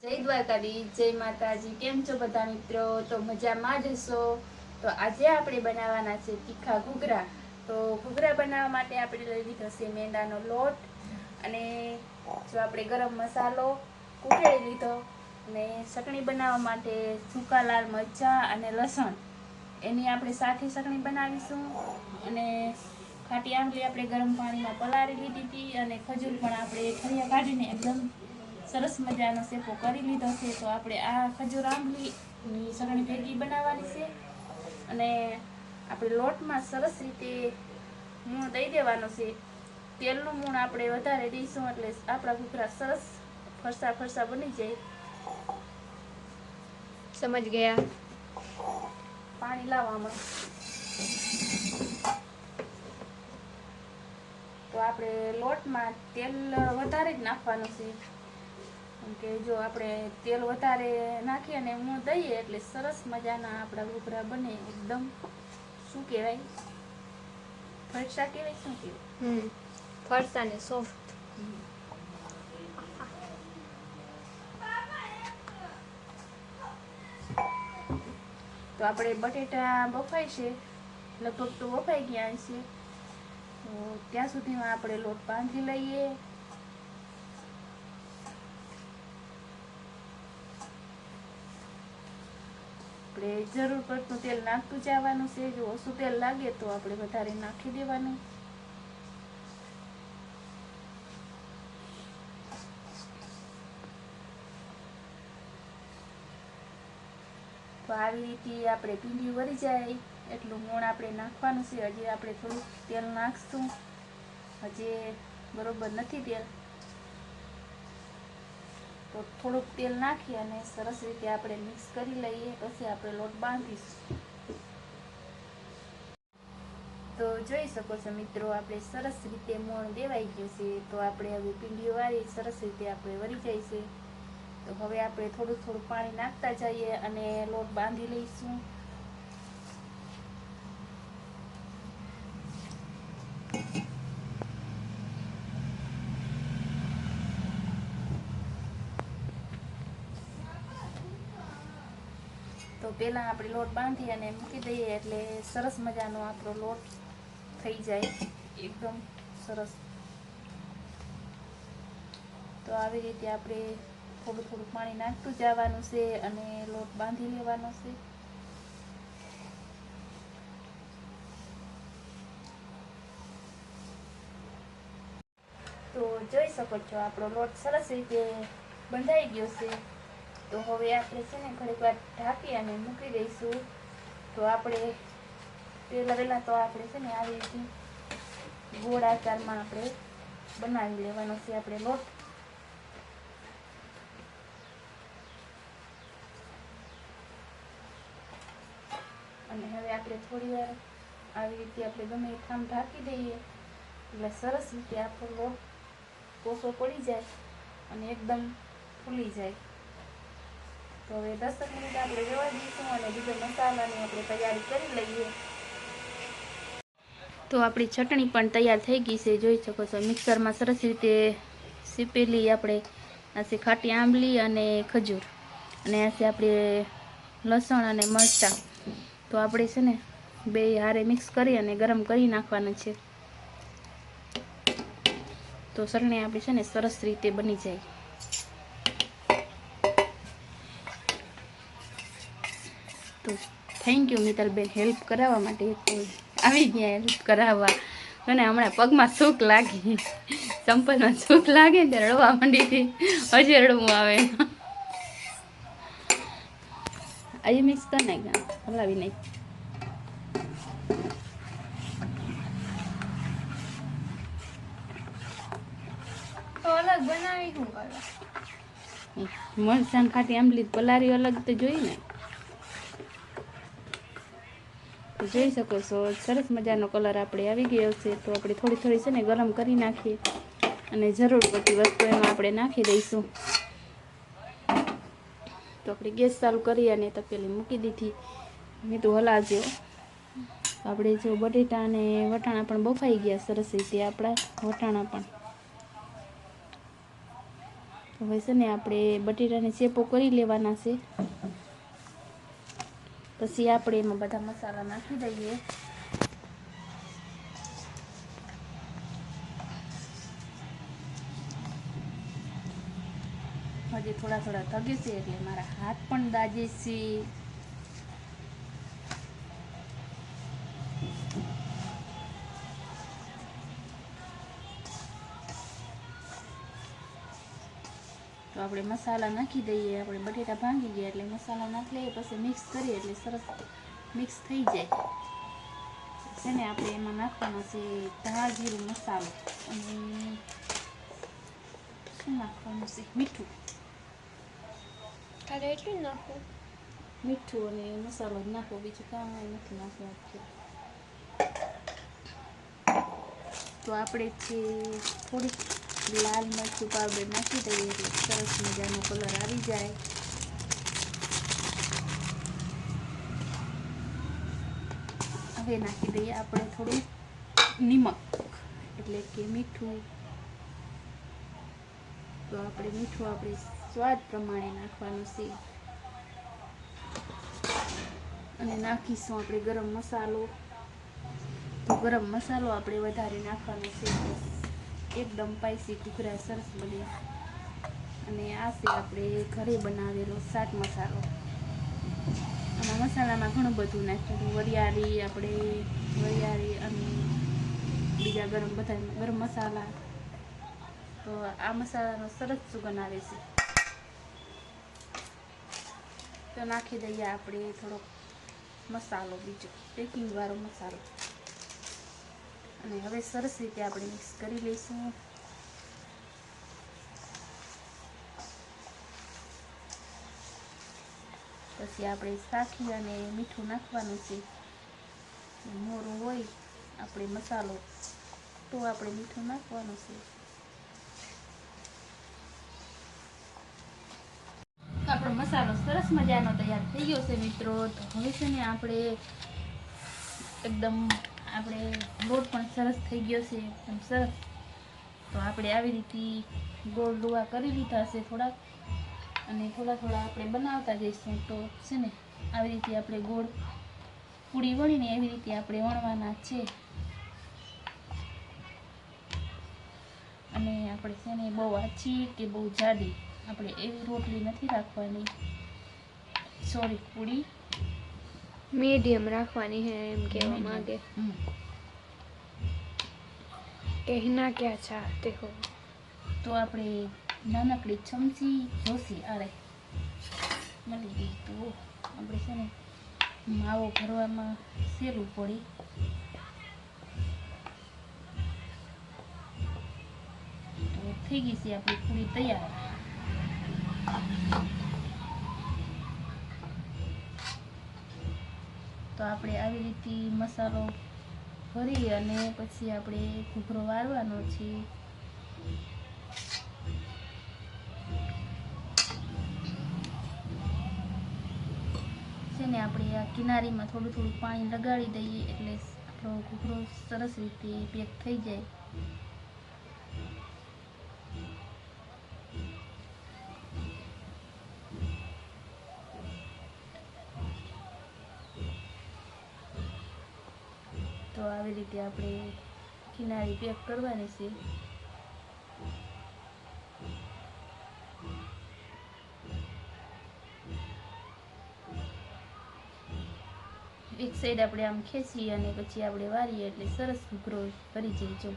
જય દ્વારકાધીશ, જય માતાજી। કેમ છો બધા મિત્રો? તો મજામાં જ હશો। તો આજે આપણે બનાવવાના છે તીખા ઘૂઘરા। તો ઘૂઘરા બનાવવા માટે આપણે લઈ લીધો છે મેંદાનો લોટ અને જો આપણે ગરમ મસાલો કૂટેલી લીધો અને ચટણી બનાવવા માટે સૂકા લાલ મરચાં અને લસણ એની આપણે સાથી ચટણી બનાવીશું। અને ખાટી આંબલી આપણે ગરમ પાણીમાં પલાળી લીધી હતી અને ખજૂર પણ આપણે ઠળિયા કાઢીને એકદમ સરસ મજાનો શેકો કરી લીધો છે। તો આપણે આ ખજૂર આંબલીની ચટણી ભેગી બનાવવાની છે અને આપણે લોટમાં સરસ રીતે મૂણ દઈ દેવાનો છે। તેલનું મૂણ આપણે વધારે દઈશું એટલે આપણા ઘૂઘરા સરસ ફરસા ફરસા બની જાય। समझ गया। પાણી લાવવામાં તો આપણે લોટમાં તેલ વધારે જ નાખવાનું છે કેમ કે જો આપણે તેલ વધારે નાખીએ અને મૂણ દઈએ એટલે સરસ મજાના આપણા ઘૂઘરા બને। એકદમ શું કહેવાય, ફરસા કહેવાય, શું કહેવાય, फरसा ने सॉफ्ट। તો આપણે બટેટા બફાય છે, લગભગ તો બફાઈ ગયા છે। તો ત્યાં સુધીમાં આપણે લોટ બાંધી લઈએ। આપણે જરૂર પડતું તેલ નાખતું જવાનું છે। જો ઓછું તેલ લાગે તો આપણે વધારે નાખી દેવાનું। તો આવી રીતે આપણે પીંડી વળી જાય એટલું મૂણ આપણે નાખવાનું છે। હજી આપણે થોડુંક તેલ નાખશું, હજી બરોબર નથી તેલ, તો થોડુંક તેલ નાખી અને સરસ રીતે આપણે મિક્સ કરી લઈએ, પછી આપણે લોટ બાંધીશું। તો જોઈ શકો છો મિત્રો, આપણે સરસ રીતે મૂણ દેવાઈ ગયું છે। તો આપણે હવે પીંડીઓ વાળી સરસ રીતે આપણે વળી જાય છે। તો હવે આપણે થોડું થોડું પાણી નાખતા જઈએ અને લોટ બાંધી લઈશું। તો પહેલાં આપણે લોટ બાંધી અને મૂકી દઈએ એટલે સરસ મજાનો આપણો લોટ થઈ જાય એકદમ સરસ। તો આવી રીતે આપણે થોડું થોડું પાણી નાખતું જવાનું છે અને લોટ બાંધી લેવાનો છે। તો જોઈ શકો છો આપણો લોટ સરસ રીતે બંધાઈ ગયો છે। તો હવે આપણે છે ને ઘડીક વાર ઢાંકી અને મૂકી દઈશું। તો આપણે પહેલાં તો આપણે છે ને આવી રીતે ગોળ આકારમાં આપણે બનાવી લેવાનો છે આપણે લોટ। અને હવે આપણે થોડી વાર આવી રીતે આપણે ગમે થામ ઢાંકી દઈએ એટલે સરસ રીતે આપણો લોટ કોસો પડી જાય અને એકદમ ફૂલી જાય। તો હવે 10 મિનિટ આપણે રહેવા દઈશું અને બીજો મસાલાની આપણે તૈયારી કરી લઈએ। તો આપણી ચટણી પણ તૈયાર થઈ ગઈ છે, જોઈ શકો છો। મિક્સરમાં સરસ રીતે સીપેલી આપણે આ છે ખાટી આંબલી અને ખજૂર, અને આ છે આપણે લસણ અને મરચાં। તો આપણે છે ને બે હારે મિક્સ કરી અને ગરમ કરી નાખવાનું છે। તો ચટણી આપણી છે ને સરસ રીતે બની જાય। તો થેન્ક યુ મિત્તલબેન હેલ્પ કરાવવા માટે। આવી ગયા હેલ્પ કરાવવા, અને હમણાં પગમાં સૂક લાગી, ચંપલમાં સૂક લાગે ને રડવા માંડી હતી, હજી રડવું આવે। અહીં મિક્સ કરી નાખ, હલાવી નાખ। तो अलग बनावी हूँ करवा મરચાં ખાટી આંબલી પલારી અલગ તો જોઈ ને। તો જોઈ શકો છો સરસ મજાનો કલર આપણે આવી ગયો છે। તો આપણે થોડી થોડી છે ને ગરમ કરી નાખીએ અને જરૂર પડતી વસ્તુ એમાં આપણે નાખી દઈશું। તો આપણે ગેસ ચાલુ કરી અને તપેલી મૂકી દીધી, મેં તો હલાવજો। આપણે જો બટેટા અને વટાણા પણ બફાઈ ગયા સરસ રીતે, આપણા વટાણા પણ। હવે છે ને આપણે બટેટાને ચેપો કરી લેવાના છે. પછી આપણે એમાં બધા મસાલા નાખી દઈએ. હજી થોડા થોડા થગે છે એટલે મારા હાથ પણ દાજે છે. તો આપણે મસાલા નાખી દઈએ. આપણે બટેટા ભાંગી ગયા એટલે મસાલા નાખી લઈએ, પછી મિક્સ કરીએ એટલે સરસ મિક્સ થઈ જાય છે ને. આપણે એમાં નાખવાનો છે ધાણા જીરું મસાલો અને શું નાખવાનું છે, મીઠું. તારે એટલું જ નાખવું? મીઠું અને મસાલો જ નાખો, બીજું કાંઈ નથી નાખવાનું. તો આપણે છે થોડીક લાલ મરચું પાવડર નાખી દઈએ એટલે સરસ મજાનો કલર આવી જાય. હવે નાખી દઈએ આપણે થોડું નિમક એટલે કે મીઠું. તો આપણે મીઠું આપણે સ્વાદ પ્રમાણે નાખવાનું છે. અને નાખીશું આપણે ગરમ મસાલો. તો ગરમ મસાલો આપણે વધારે નાખવાનો છે. એકદમ સ્પાઈસી ઘૂઘરા સરસ બને. અને આ છે આપણે ઘરે બનાવેલો ચાટ મસાલો. આમાં મસાલામાં ઘણું બધું નાખ્યું, વરિયાળી અને બીજા ગરમ મસાલા. તો આ મસાલાનો સરસ સુગંધ આવે છે. તો નાખી દઈએ આપણે થોડોક મસાલો, બીજો પેકિંગ વાળો મસાલો. અને હવે સરસ રીતે આપણે મિક્સ કરી લઈશું. પછી આપણે સાખી અને મીઠું નાખવાનું છે. મોરું હોય આપણે મસાલો તો આપણે મીઠું નાખવાનું છે. આપણો મસાલો સરસ મજાનો તૈયાર થઈ ગયો છે મિત્રો. તો હવે છે ને આપણે એકદમ લોટ પણ સરસ થઈ ગયો છે, એકદમ સરસ. તો આપણે આવી રીતે ગોળ ડોવા કરી લીધા છે થોડાક, અને થોડા થોડા આપણે બનાવતા જઈશું. તો છે ને આવી રીતે આપણે ગોળ પૂરી વણીને એવી રીતે આપણે વણવાના છે. અને આપણે છે ને બહુ આછી કે બહુ જાડી આપણે એવી રોટલી નથી રાખવાની, સોરી પૂરી મીડિયમ રાખવાની है એમ કહેવા માંગે. कहना क्या चाहते हो? તો આપણે નાનકડી ચમચી જોશી આરે મળી ગઈ. તો આપણે છે ને માવો ભરવામાં સહેલું પડી. તો થઈ ગઈ છે આપણી પૂરી તૈયાર. તો આપણે આવી રીતે મસાલો ભરી અને પછી આપણે ઘૂઘરો વાળવાનો છે. ને આપણે આ કિનારીમાં થોડું થોડું પાણી લગાડી દઈએ એટલે આપણો ઘૂઘરો સરસ રીતે પેક થઈ જાય. તો આવી રીતે આપણે કિનારી પેક કરવાની છે. એક સાઈડ આપણે આમ ખેંચી અને પછી આપણે વારીએ એટલે સરસ ઘૂઘરો કરી જઈજો.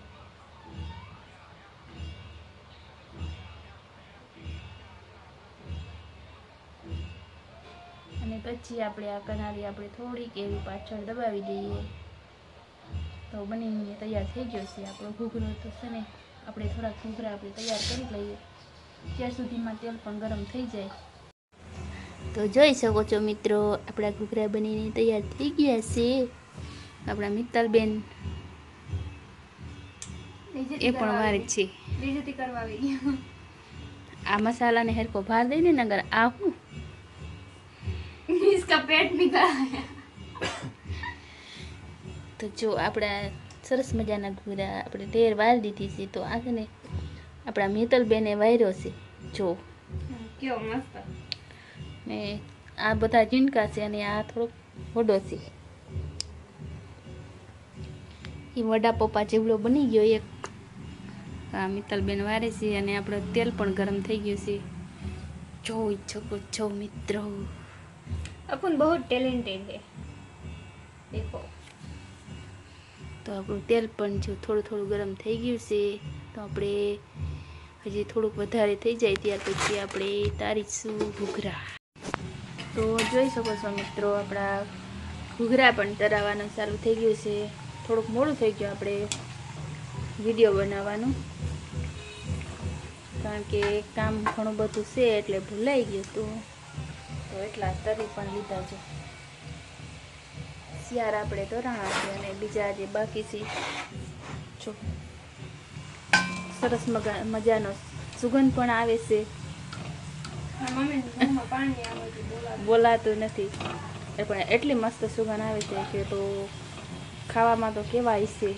અને પછી આપણે આ કિનારી આપણે થોડીક એવી પાછળ દબાવી દઈએ. તો બનીને તૈયાર થઈ ગયો છે આપણો ઘૂઘરો. તો છે ને આપણે થોડાક ઘૂઘરા આપણે તૈયાર કરી લઈએ, ત્યાં સુધીમાં તેલ પણ ગરમ થઈ જાય. તો જોઈ શકો છો મિત્રો, આપણા ઘૂઘરા બનીને તૈયાર થઈ ગયા છે. આપણા મિત્તલબેન એ પણ વાર છે. બેઇજ્જતી કરવા આવી ગયા. આ મસાલાને હરકો ભાર દઈને નગર આ હું इसका पेट निकला है. તો જો આપણા સરસ મજાના ઘૂઘરા આપણે તેર વાર દીધી છે. તો આ છે ને આપણા મિત્તલબેને વાર્યો છે. જો કેવો મસ્ત. ને આ બધા ઝીણકા છે અને આ થોડોક વડો છે. એ વડા પપ્પા જેવડો બની ગયો એક. આ મિત્તલબેન વારે છે અને આપણે તેલ પણ ગરમ થઈ ગયું છે. જોઈ શકો છો મિત્રો. अपन बहुत टैलेंटेड है. देखो. તો આપણું તેલ પણ જો થોડું થોડું ગરમ થઈ ગયું છે. તો આપણે હજી થોડુંક વધારે થઈ જાય ત્યાર પછી આપણે તારીશું ઘૂઘરા. તો જોઈ શકો છો મિત્રો આપણા ઘૂઘરા પણ તરાવવાનું ચાલુ થઈ ગયું છે. થોડુંક મોડું થઈ ગયું આપણે વિડીયો બનાવવાનું, કારણ કે કામ ઘણું બધું છે એટલે ભૂલાઈ ગયું હતું. તો એટલા તરી પણ લીધા છે. શિયાર આપણે તરાણા છે અને બીજા જે બાકી છે જો સરસ મજાનો સુગંધ પણ આવે છે. મમ્મી મોંમાં પાણી આવે છે બોલાતું નથી એ પણ એટલી મસ્ત સુગંધ આવે છે કે તો ખાવામાં તો કેવા હશે.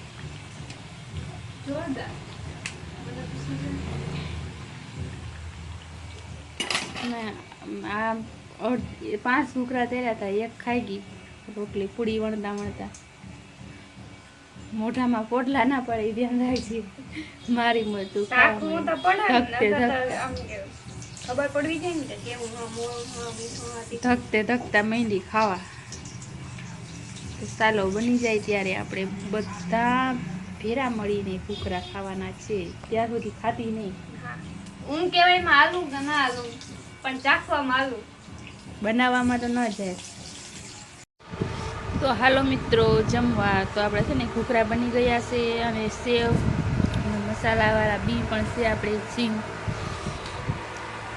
જોરદાર. આ 5 ઘૂઘરા તેર્યા હતા, એક ખાઈ ગઈ રોટલી પૂડી વણતા વણતા. મોઢામાં પોટલા ના પડે એ ધ્યાન રાખજે. મારી મતું શાકનું તો પડે ને, ધકતે નકર તો ધક આમ કે ખબર પડવી જાય ને કે કેવું મોળું મીઠું હતી. ધકતે ધકતા મહેંદી ખાવા. તો ચાલો બની જાય ત્યારે આપણે બધા ભેરા મળીને ઘૂઘરા ખાવાના છે. ત્યાર સુધી ખાતી નહીં. હું કહેવાયમાં આલું કે ના આલું, પણ ચાખવામાં આલું. બનાવવામાં તો ન જાય. તો હાલો મિત્રો જમવા. તો આપણે છે ને ઘૂઘરા બની ગયા છે અને સેવ અને મસાલાવાળા બી પણ છે આપણે સિંગ.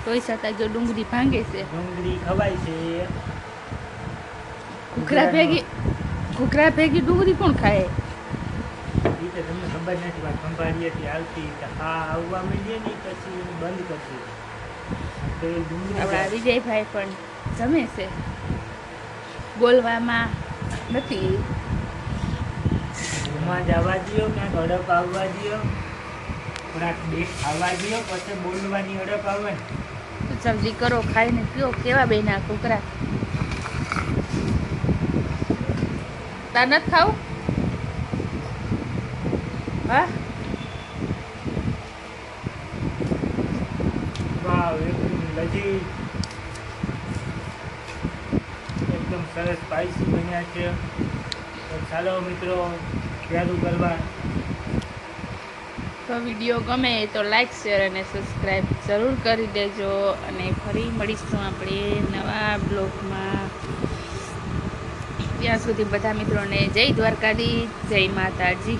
તોય છતાં જો ડુંગળી ભાંગે છે. ડુંગળી ખવાય છે. ઘૂઘરા ભેગી ડુંગળી કોણ ખાય? એ તો તમને ખબર નથી, પણ ખંભાળિયેથી આવતી હા આવવા માંડીએ ને પછી બંધ કરતી. તો એ ડુંગળી આપણા વિજયભાઈ પણ જમે છે, બોલવામાં નથી. ઘુમા જવા દો, ક્યાંક અડપ આવવા દો, થોડાક દેશ આવવા દો, પછી બોલવાની અડપ આવે ને. તો જલ્દી કરો, ખાઈને પીઓ. કેવા બેના ઘૂઘરા? તાર નથી ખાવું? હા વાવ, એકદમ લજીજ, એકદમ સરસ સ્પાઈસી બન્યા છે. તો ચાલો મિત્રો ચાલુ કરવા. તો વિડીયો ગમે તો લાઈક શેર અને સબસ્ક્રાઈબ જરૂર કરી દેજો. અને ફરી મળીશું આપણે નવા બ્લોગમાં. ત્યાં સુધી બધા મિત્રોને જય દ્વારકાધીશ, જય માતાજી.